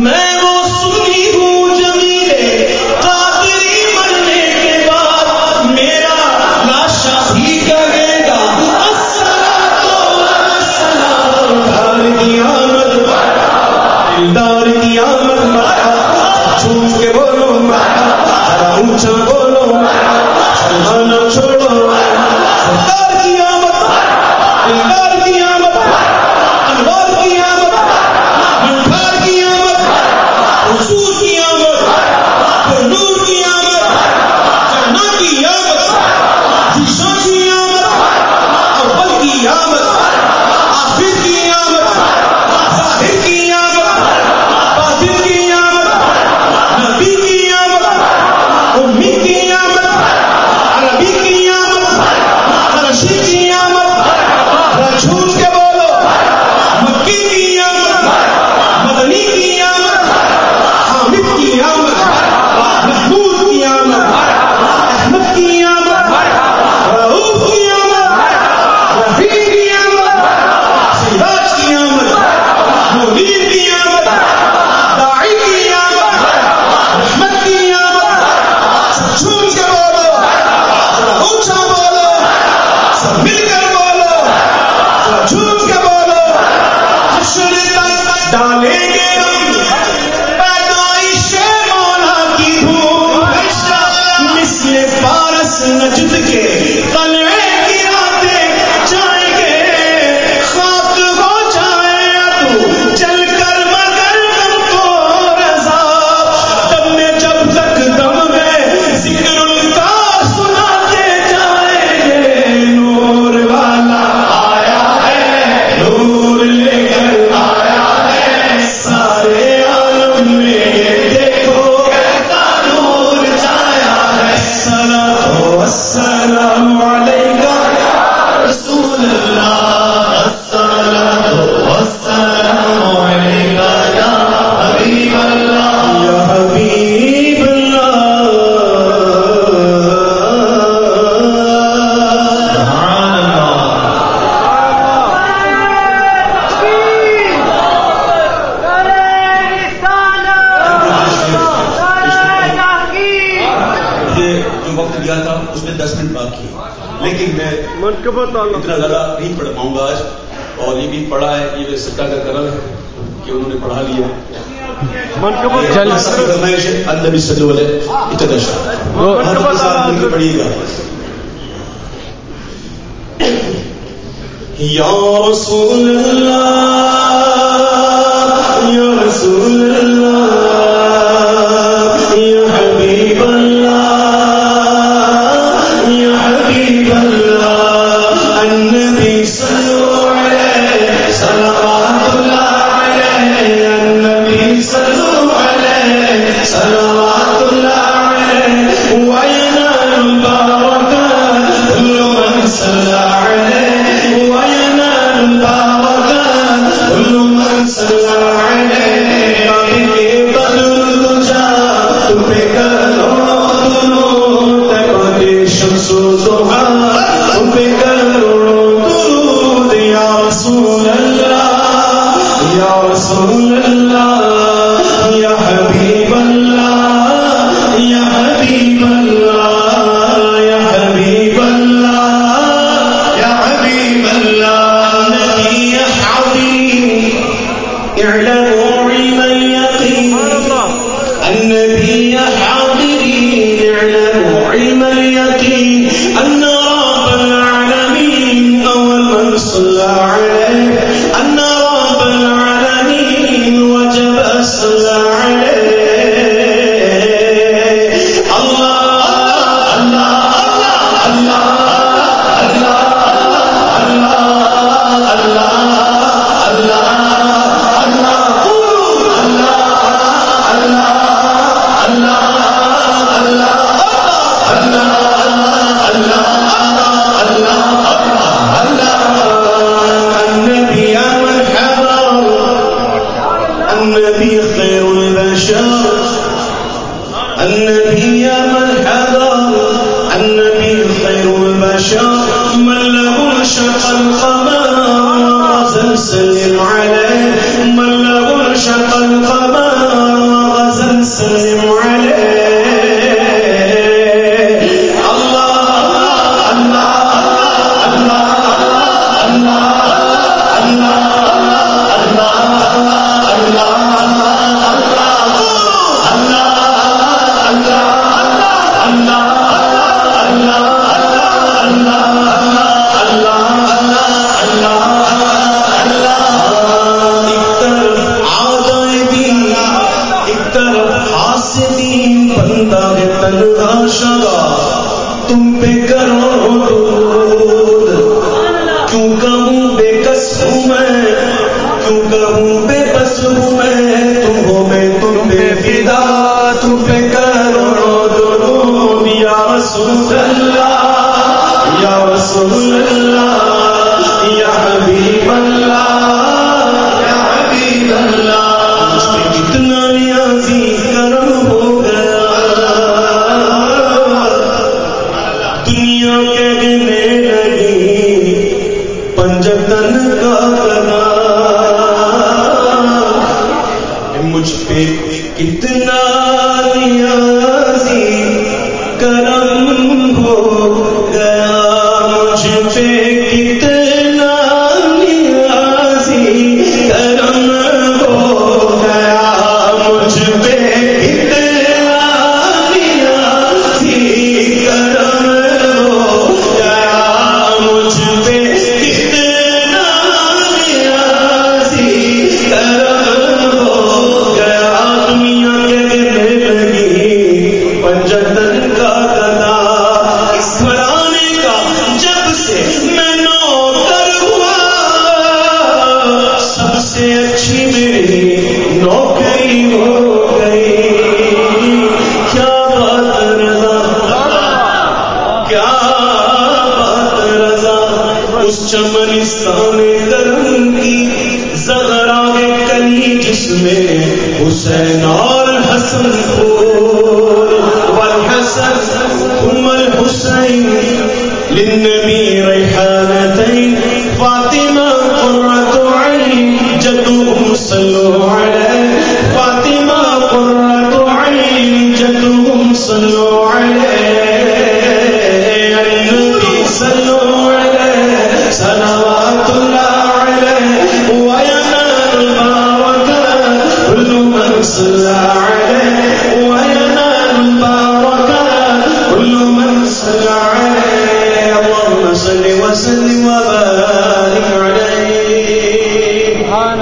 میں وہ سنی ہوں جمیلے قادری مرنے کے بعد میرا لاشا بھی کہے گا الصلاۃ والسلام. دار کی آمد دلدار کی آمد جھوم کے بولو ذرا اونچا بولو سلمانا چھوڑو. دلدار کی آمد دلدار کی آمد انوار کی آمد منفار کی آمد حضور کی آمد نور کی آمد جنہ کی آمد ذیشان کی آمد اول کی آمد آخر کی آمد ظاہر کی آمد باطن کی آمد نبی کی آمد امی کی آمد عربی کی آمد عرشی کی آمد. جھوٹ کے بولو مکی کی آمد مدنی کی آمد حامد کی آمد محمود کی آمد احمد کی آمد رؤوف کی آمد رفیع کی آمد سراج کی آمد منیر کی آمد داعی کی آمد رحمت کی آمد. جھوٹ کے بولو اونچا بولو سب مل کر بولو جھوٹ کے بولو. حشر تک ڈالیں گے ہم پیدائش مولا کی دھوم مثل پارس نجد کے قلعے گراتے جائیں گے. خاک ہو جائے تو چل کر مگر ہم کو رضا دم میں جب تک دم ہے ذکر ان کا سناتے جائیں گے. نور والا آیا ہے نور لے کر آیا ہے سارے عالم میں یہ دیکھو کیسا نور چھایا ہے. الصلاۃ والسلام علیکہ یا رسول اللہ الصلاۃ والسلام علیکہ یا حبیب اللہ یا حبیب اللہ. سبحان یہ جو وقت دیا تھا اس میں 10 منٹ باقی ہے لیکن میں اتنا زیادہ نہیں پڑھ پاؤں گا آج. اور یہ بھی پڑھا ہے یہ سٹا کا کرم ہے کہ انہوں نے پڑھا لیا. النبی صلی اللہ علیہ وسلم پڑھیے گا. یا رسول اللہ یا رسول اللہ یا حبیب اللہ یا حبیب اللہ. النبی صلو علیہ صلوات اللہ علیہ النبی صلو علیہ صلوات اللہ علیہ وینال البرکات کل من صلی علیہ وینال البرکات کل من صلی علیہ. بدر الدجا تمہیں کرو درود تقد شمس ضحا تمہیں کرو درود یا رسول اللہ یا رسول اللہ یا حبیب اللہ یا حبیب اللہ یا حبیب اللہ یا حبیب اللہ. نبی حبیب اعلنوا علم اليقين النبي حاضرين اعلنوا علم اليقين أن رب العالمين أول من صلى عليه أن رب العالمين وجب الصلاة عليه. الله الله الله النبي خير البشر النبي من حضر النبي خير البشر من له انشق القمر سلم عليه من له انشق القمر قاصدین بندہ ہے تنہا شگا تم پہ کرو درود کیوں کہوں بے کس ہوں میں کیوں کہوں بے بس ہوں میں تم ہو میں تم پہ فدا تم پہ کرو درود یا رسول اللہ یا رسول اللہ یا حبیب اللہ یا حبیب اللہ اس پہ کتنا نیازی کرم ہو گیا دنیا کہنے لگی پنجتن کا گنا مجھ پہ کتنا نیازی کرم ہو گیا مجھ پہ کتنا نیازی کرم ہو گیا مجھ پہ کتنا نیازی کرم ہو گیا مجھ پہ کتنا نیازی کرم ہو گیا دنیا کہنے لگی پنجتن کا گدا اس گھرانے کا جب سے میں نوکر ہوا سب سے اچھی میری نوکری ہو گئی کیا بات رضا کیا بات رضا اس چمنستان کرم کی زغراغ کلی جس میں حسین اور حسن پھول والحسن ثم الحسین للنبی ریحانتین فاطمہ قرۃ عین جدهم صلوا علیہ فاطمہ قرۃ عین جدهم صلوا علیہ النبی صلوا علیہ صلوات اللہ علیہ وینال البرکات کل من صلی علیہ وینال البرکات کل من صلی علیہ اللهم صل وسلم وبارک علیہ سبحان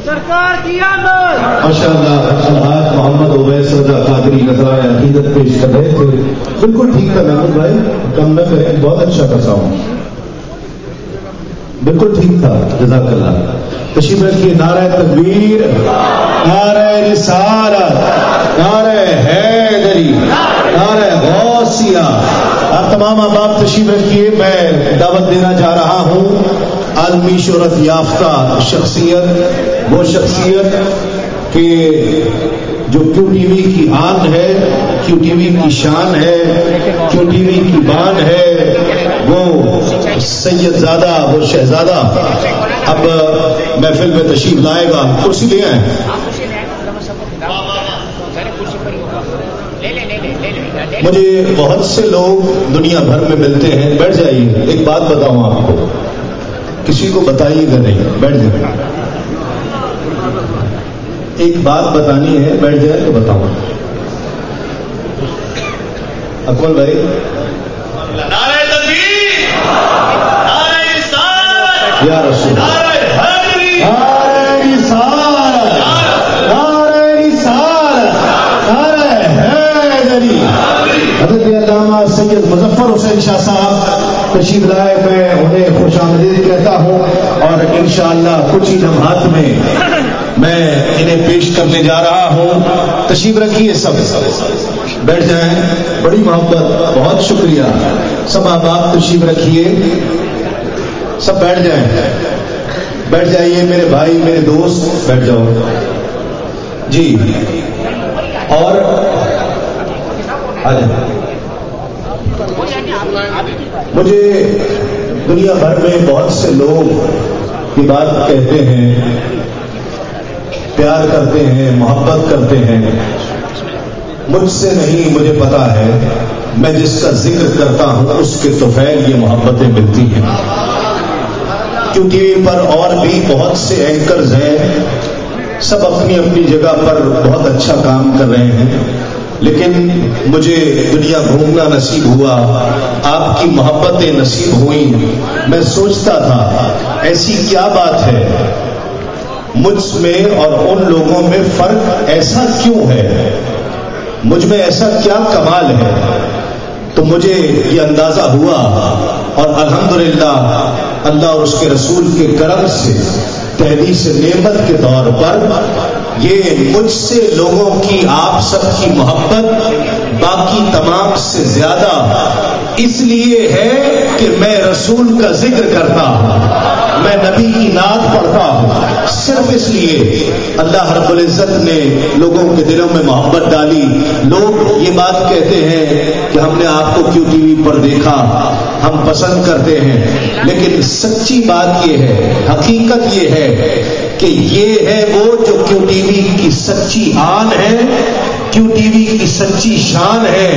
سرکار کی آمد ماشاءاللہ سماعت محمد اویس رضا قادری نظرائے عقیدت پیش کر رہے تھے بالکل ٹھیک تھا محمود بھائی کم نہ کریں بہت اچھا کرتا ہوں بالکل ٹھیک تھا جزاک اللہ تشریف رکھیے نعرہ تکبیر نعرہ رسالت نعرہ حیدری نعرہ غوثیہ آپ تمام احباب تشریف رکھیے میں دعوت دینا چاہ رہا ہوں عالمی شہرت یافتہ شخصیت وہ شخصیت کہ جو کیو ٹی وی کی آن ہے کیو ٹی وی کی شان ہے کیو ٹی وی کی بان ہے وہ سید زادہ وہ شہزادہ اب محفل میں تشریف لائے گا کرسی لے آئیں مجھے بہت سے لوگ دنیا بھر میں ملتے ہیں بیٹھ جائیے ایک بات بتاؤں آپ کو کسی کو بتائیے گا نہیں بیٹھ جائیں ایک بات بتانی ہے بیٹھ جائے تو بتاؤں اکمل بھائی نعرہ تکبیر نعرہ رسالت یا رسول نعرہ حیدری نعرہ رسالت نعرہ رسالت نعرہ حیدری حضرت علامہ سید مظفر حسین شاہ صاحب تشریف لائے میں انہیں خوش آمدید کہتا ہوں اور انشاءاللہ کچھ ہی لمحات میں انہیں پیش کرنے جا رہا ہوں تشریف رکھیے سب بیٹھ جائیں بڑی محبت بہت شکریہ سب احباب تشریف رکھیے سب بیٹھ جائیے میرے بھائی میرے دوست بیٹھ جاؤ جی اور مجھے دنیا بھر میں بہت سے لوگ یہ بات کہتے ہیں پیار کرتے ہیں محبت کرتے ہیں مجھ سے نہیں مجھے پتا ہے میں جس کا ذکر کرتا ہوں اس کے طفیل یہ محبتیں ملتی ہیں کیوں ٹی وی پر اور بھی بہت سے اینکرز ہیں سب اپنی اپنی جگہ پر بہت اچھا کام کر رہے ہیں، لیکن مجھے دنیا گھومنا نصیب ہوا، آپ کی محبتیں نصیب ہوئیں۔ میں سوچتا تھا ایسی کیا بات ہے مجھ میں اور ان لوگوں میں، فرق ایسا کیوں ہے، مجھ میں ایسا کیا کمال ہے؟ تو مجھے یہ اندازہ ہوا، اور الحمدللہ اللہ اور اس کے رسول کے کرم سے تحدیث نعمت کے طور پر یہ مجھ سے لوگوں کی، آپ سب کی محبت باقی تمام سے زیادہ اس لیے ہے کہ میں رسول کا ذکر کرتا ہوں، میں نبی کی نعت پڑھتا ہوں، صرف اس لیے اللہ رب العزت نے لوگوں کے دلوں میں محبت ڈالی۔ لوگ یہ بات کہتے ہیں کہ ہم نے آپ کو کیوں ٹی وی پر دیکھا، ہم پسند کرتے ہیں، لیکن سچی بات یہ ہے، حقیقت یہ ہے کہ یہ ہے وہ جو کیوں ٹی وی کی سچی آن ہے، کیوں ٹی وی کی سچی شان ہے،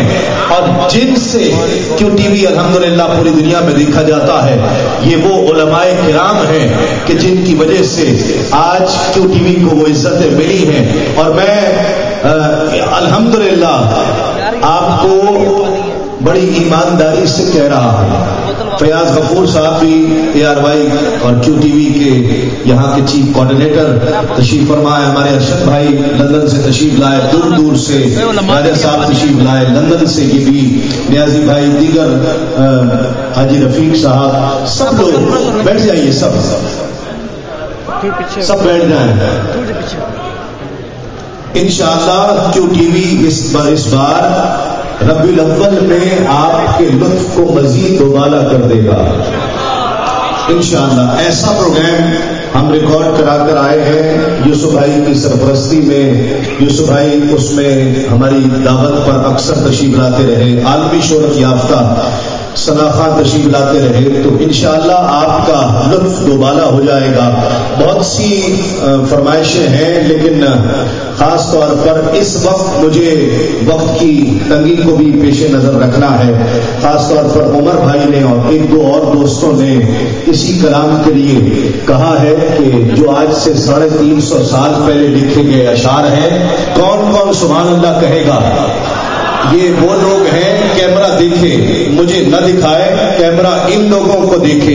اور جن سے کیوں ٹی وی الحمدللہ پوری دنیا میں دیکھا جاتا ہے، یہ وہ علماء کرام ہیں کہ جن کی وجہ سے آج کیوں ٹی وی کو وہ عزتیں ملی ہیں۔ اور میں الحمدللہ آپ کو بڑی ایمانداری سے کہہ رہا ہوں، فیاض غفور صاحب بھی اے آر وائی اور کیو ٹی وی کے یہاں کے چیف کوآرڈینیٹر تشریف فرمائے، ہمارے ارشد بھائی لندن سے تشریف لائے، دور دور سے راجہ صاحب تشریف لائے لندن سے، یہ بھی نیازی بھائی، دیگر حاجی رفیق صاحب، سب لوگ بیٹھ جائیے، سب بیٹھ جائیں۔ انشاءاللہ کیو ٹی وی اس بار ربیع الاول میں آپ کے لطف کو مزید دوبالا کر دے گا انشاءاللہ۔ ایسا پروگرام ہم ریکارڈ کرا کر آئے ہیں یوسف بھائی کی سرپرستی میں، یوسف بھائی اس میں ہماری دعوت پر اکثر تشریف لاتے رہے، عالمی شہرت یافتہ ثنا خان تشریف لاتے رہے، تو انشاءاللہ آپ کا لطف دوبالا ہو جائے گا۔ بہت سی فرمائشیں ہیں، لیکن خاص طور پر اس وقت مجھے وقت کی تنگی کو بھی پیش نظر رکھنا ہے۔ خاص طور پر عمر بھائی نے اور ایک دو اور دوستوں نے اسی کلام کے لیے کہا ہے کہ جو آج سے 350 سال پہلے لکھے گئے اشعار ہیں، کون کون سبحان اللہ کہے گا؟ یہ وہ لوگ ہیں، کیمرہ دیکھے مجھے نہ دکھائے، کیمرہ ان لوگوں کو دیکھے،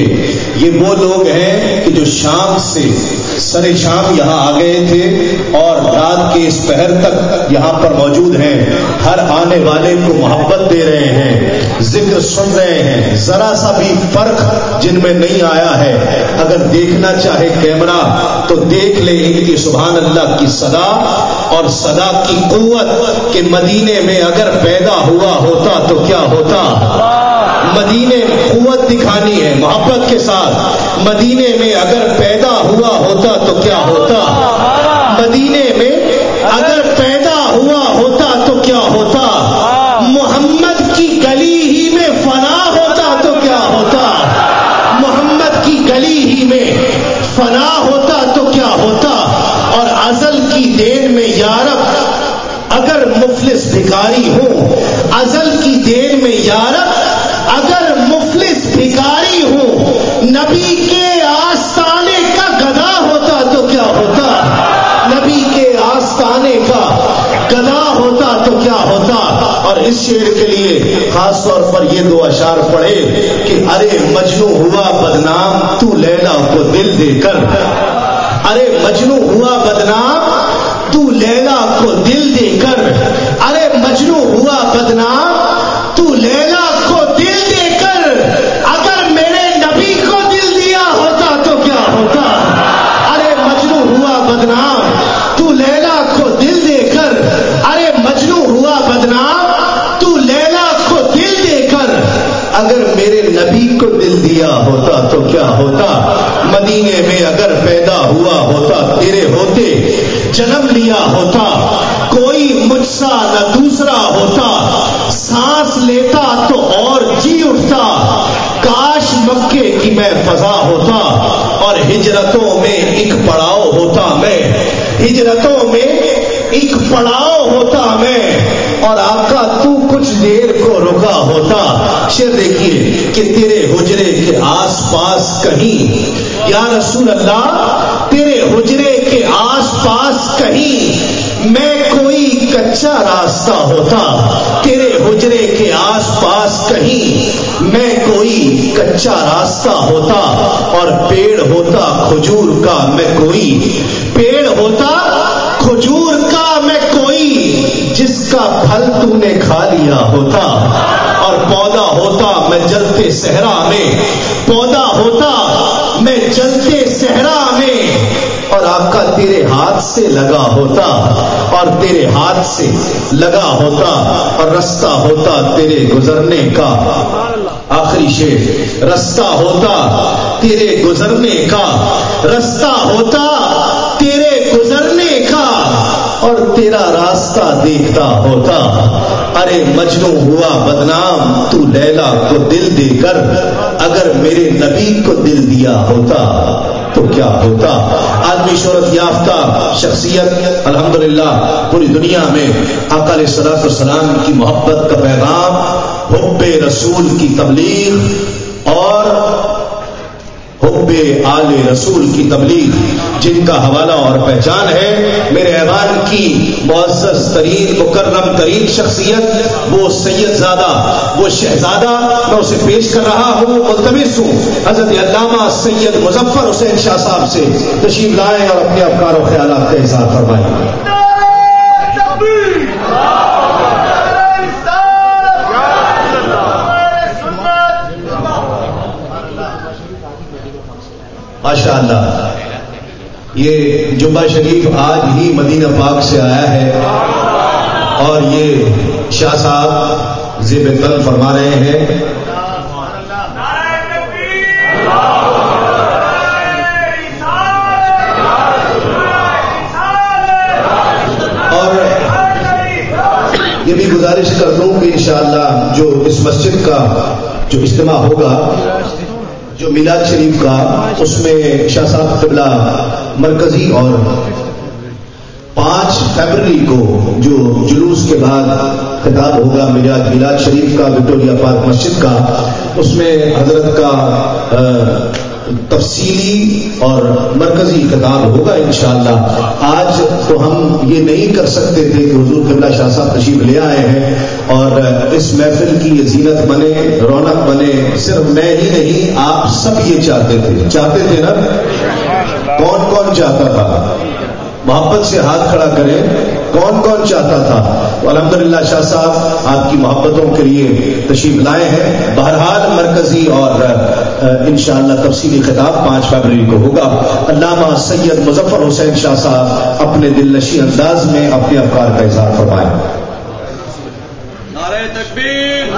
یہ وہ لوگ ہیں کہ جو شام سے سر شام یہاں آ گئے تھے اور رات کے اس پہر تک یہاں پر موجود ہیں، ہر آنے والے کو محبت دے رہے ہیں، ذکر سن رہے ہیں، ذرا سا بھی فرق جن میں نہیں آیا ہے۔ اگر دیکھنا چاہے کیمرہ تو دیکھ لے ان کی سبحان اللہ کی صدا اور صدا کی قوت، کہ مدینے میں اگر پیدا ہوا ہوتا تو کیا ہوتا۔ مدینے میں قوت دکھانی ہے محبت کے ساتھ، مدینے میں اگر پیدا ہوا ہوتا تو کیا ہوتا، مدینے میں اگر پیدا ہوا ہوتا تو کیا ہوتا، محمد کی گلی ہی میں فنا ہوتا تو کیا ہوتا، محمد کی گلی ہی میں فنا ہوتا تو کیا ہوتا۔ اور ازل کی دین میں یارب اگر مفلس بھکاری ہوں، ازل کی دین میں یارب اگر مفلس بھکاری ہوں، نبی کے آستانے کا گدا ہوتا تو کیا ہوتا، نبی کے آستانے کا گدا ہوتا تو کیا ہوتا۔ اور اس شعر کے لیے خاص طور پر یہ دو اشعار پڑھے کہ ارے مجنوں ہوا بدنام تو لیلا کو دل دے کر، ارے مجنوں ہوا بدنام تو لیلا کو دل دے کر، ارے مجنوں ہوا بدنام تو لیلا کو دل دے کر، اگر میرے نبی کو دل دیا ہوتا تو کیا ہوتا، ارے مجنوں ہوا بدنام تو لیلا کو دل دے کر، ارے مجنوں ہوا بدنام تو لیلا کو دل دے کر، اگر میرے نبی کو دل دیا ہوتا تو کیا ہوتا، مدینے میں اگر پیدا ہوا ہوتا تیرے ہوتے جنم لیا ہوتا، کوئی مجھ سا نہ دوسرا ہوتا، سانس لیتا تو اور جی اٹھتا، کاش مکے کی میں فضا ہوتا، اور ہجرتوں میں ایک پڑاؤ ہوتا میں، ہجرتوں میں ایک پڑاؤ ہوتا میں، اور آقا تو کچھ دیر کو رکا ہوتا۔ شعر دیکھیے کہ تیرے حجرے کے آس پاس کہیں یا رسول اللہ تیرے حجرے کے آس پاس کہیں میں کوئی کچا راستہ ہوتا، تیرے حجرے کے آس پاس کہیں میں کوئی کچا راستہ ہوتا، اور پیڑ ہوتا کھجور کا میں کوئی، پیڑ ہوتا کھجور کا میں کوئی جس کا پھل تو نے کھا لیا ہوتا، اور پودا ہوتا میں جلتے صحرا میں، پودا ہوتا میں جلتے صحرا میں، اور آقا تیرے ہاتھ سے لگا ہوتا، اور تیرے ہاتھ سے لگا ہوتا، اور رستہ ہوتا تیرے گزرنے کا، آخری شعر، رستہ ہوتا تیرے گزرنے کا، رستہ ہوتا تیرے گزرنے کا، اور تیرا راستہ دیکھتا ہوتا، ارے مجنوں ہوا بدنام تو لیلا کو دل دے کر، اگر میرے نبی کو دل دیا ہوتا تو کیا ہوتا۔ آدمی شہرت یافتہ شخصیت الحمدللہ پوری دنیا میں آقا علیہ الصلوۃ والسلام کی محبت کا پیغام، حب رسول کی تبلیغ اور حب آل رسول کی تبلیغ، جن کا حوالہ اور پہچان ہے میرے ایوان کی معزز ترین مکرم ترین شخصیت، وہ سید زادہ، وہ شہزادہ، میں اسے پیش کر رہا ہوں، ملتمس ہوں حضرت علامہ سید مظفر حسین شاہ صاحب سے تشریف لائیں اور اپنے افکار و خیالات کا اظہار فرمائیں۔ ماشاء اللہ، یہ جمعہ شریف آج ہی مدینہ پاک سے آیا ہے، اور یہ شاہ صاحب زیب تن فرما رہے ہیں۔ اور یہ بھی گزارش کر دوں کہ انشاءاللہ جو اس مسجد کا جو اجتماع ہوگا، جو میلاد شریف کا، اس میں شاہ صاحب قبلہ مرکزی اور 5 فروری کو جو جلوس کے بعد خطاب ہوگا میلاد شریف کا وکٹوریہ پارک مسجد کا، اس میں حضرت کا تفصیلی اور مرکزی خطاب ہوگا انشاءاللہ۔ آج تو ہم یہ نہیں کر سکتے تھے کہ حضور قبلہ شاہ صاحب تشریف لے آئے ہیں اور اس محفل کی یہ زینت بنے، رونق بنے، صرف میں ہی نہیں آپ سب یہ چاہتے تھے نا؟ کون کون چاہتا تھا؟ محبت سے ہاتھ کھڑا کریں، کون کون چاہتا تھا؟ الحمدللہ شاہ صاحب آپ کی محبتوں کے لیے تشریف لائے ہیں۔ بہرحال مرکزی اور انشاءاللہ تفصیلی خطاب 5 فروری کو ہوگا۔ علامہ سید مظفر حسین شاہ صاحب اپنے دل نشین انداز میں اپنے افکار کا اظہار فرمائیں۔ نعرہ تکبیر،